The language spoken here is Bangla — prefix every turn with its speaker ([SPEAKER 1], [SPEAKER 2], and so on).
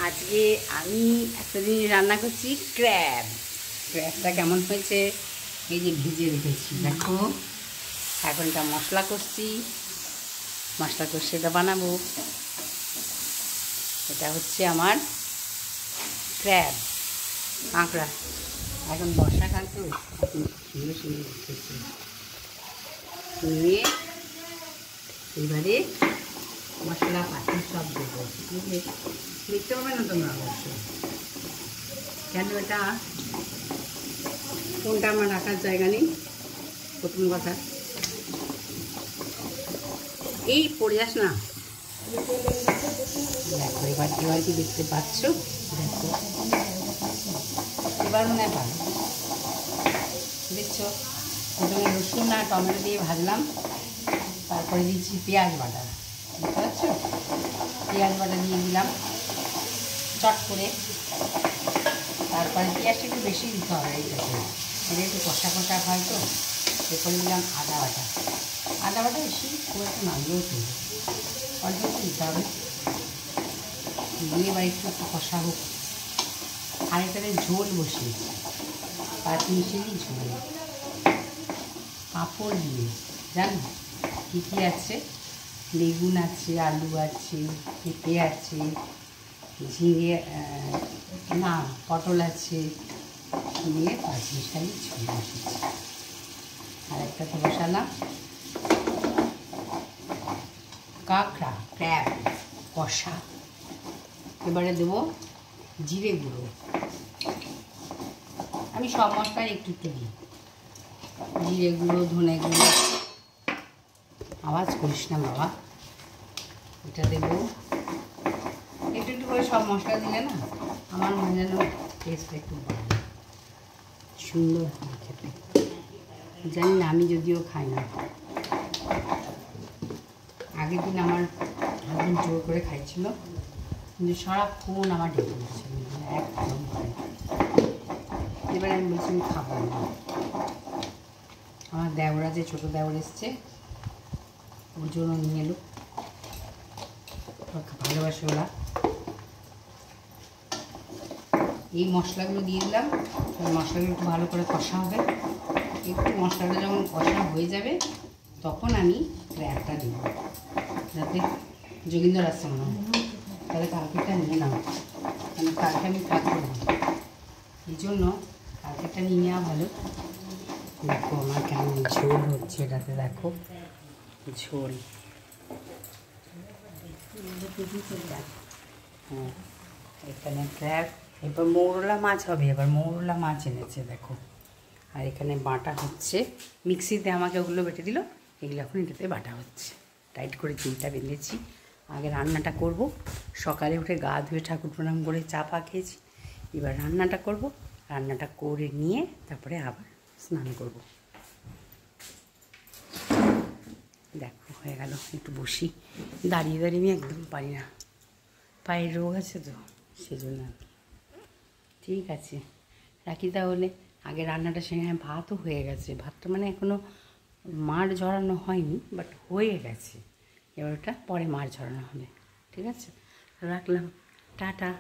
[SPEAKER 1] আজকে আমি একটা জিনিস রান্না করছি, ক্র্যাব। ক্র্যাবটা কেমন হয়েছে এই যে ভিজে রেখেছি দেখো। এখন এটা মশলা করছি, মশলা কষে এটা বানাবো। এটা হচ্ছে আমার ক্র্যাব কাঁকড়া। এখন বর্ষাকাল তো সুন্দর সুন্দর উঠেছে। নিয়ে এবারে মশলা পাতি সব দেবো। দেখতে পাবে না তোমরা অবশ্য, কেন এটা কোনটা আমার রাখার জায়গা নেই। প্রথম কথা এই পড়ে যাস না। দেখো এবার এবার কি দেখতে পাচ্ছ? দেখো এবার মনে হয় ভালো দেখছো। প্রথমে রসুন আর টমেটো দিয়ে ভাজলাম, তারপরে দিচ্ছি পেঁয়াজ বাটা। বুঝতে পারছো? পেঁয়াজ বাটা দিয়ে দিলাম চট করে। তারপরে পেঁয়াজটা একটু বেশি দিতে হবে এইটাতে, এটা একটু কষা কষা হয় তো। এরপরে দিলাম আদা বাটা। আদা বাটা বেশি খুব একটু নামলেও চলবে, অল্প একটু দিতে হবে। দিয়ে এবার একটু একটু কষা হোক। আর এটাতে ঝোল বসিয়েছি, 5 মিনিটেরই ঝোল, পাঁপড় দিয়ে। জানো কী কী আছে? বেগুন আছে, আলু আছে, পেঁপে আছে, ঝিঙে না পটল আছে, দিয়ে 5 মিনিটাই ঝোল বসেছি। আর একটাতে বসালাম কাঁকড়া, ক্র্যাব কষা। এবারে দেবো জিরে গুঁড়ো। আমি সব মশলায় একটু একটু দিই, জিরে গুঁড়ো, ধনে গুঁড়ো। আওয়াজ করিস না বাবা। এটা দেবো একটু একটু করে, সব মশলা দিলে না আমার মনে যেন টেস্টটা একটু ভালো সুন্দর হয় খেতে। জানি না, আমি যদিও খাই না। আগের দিন আমার হাজবেন্ড জোর করে খাইছিল, কিন্তু সারাক্ষণ আমার ডেকে দিচ্ছে, একদম খাই। এবারে আমি বলছি আমি খাবো না। আমার দেওরা যে ছোটো দেওর এসছে, ওর জন্য নিয়ে এলো, ভালোবাসে ওরা। এই মশলাগুলো দিয়ে দিলাম। মশলাগুলো একটু ভালো করে কষা হবে। একটু মশলাটা যখন কষা হয়ে যাবে তখন আমি ক্র্যাবটা দেবো, যাতে যোগিন্দর আসছে মনে হয়। তাহলে কালকেরটা নিয়ে নাও, মানে কালকে আমি থাকবো না, এই জন্য কালকেরটা নিয়ে নেওয়া ভালো। দেখো আমার কেমন ঝোল হচ্ছে এটাতে, দেখো ঝোল। হ্যাঁ এখানে ক্র্যাব। এবার মৌরলা মাছ হবে, এবার মৌরলা মাছ এনেছে দেখো। আর এখানে বাটা হচ্ছে, মিক্সিতে আমাকে ওগুলো বেটে দিল, এগুলো এখন এটাতে বাটা হচ্ছে। টাইট করে চিলটা বেঁধেছি। আগে রান্নাটা করব। সকালে উঠে গা ধুয়ে ঠাকুর প্রণাম করে চা পা খেয়েছি। এবার রান্নাটা করব, রান্নাটা করে নিয়ে তারপরে আবার স্নান করব। দেখো হয়ে গেল। একটু বসি, দাঁড়িয়ে দাঁড়িয়ে আমি একদম পারি না, পায়ের রোগ আছে তো সেজন্য। ঠিক আছে রাখি তাহলে। আগে রান্নাটা সেরে, হ্যাঁ ভাতও হয়ে গেছে। ভাতটা মানে এখনও মাড় ঝরানো হয়নি, বাট হয়ে গেছে। এবার ওটা পরে মাড় ঝরানো হবে। ঠিক আছে, রাখলাম, টাটা।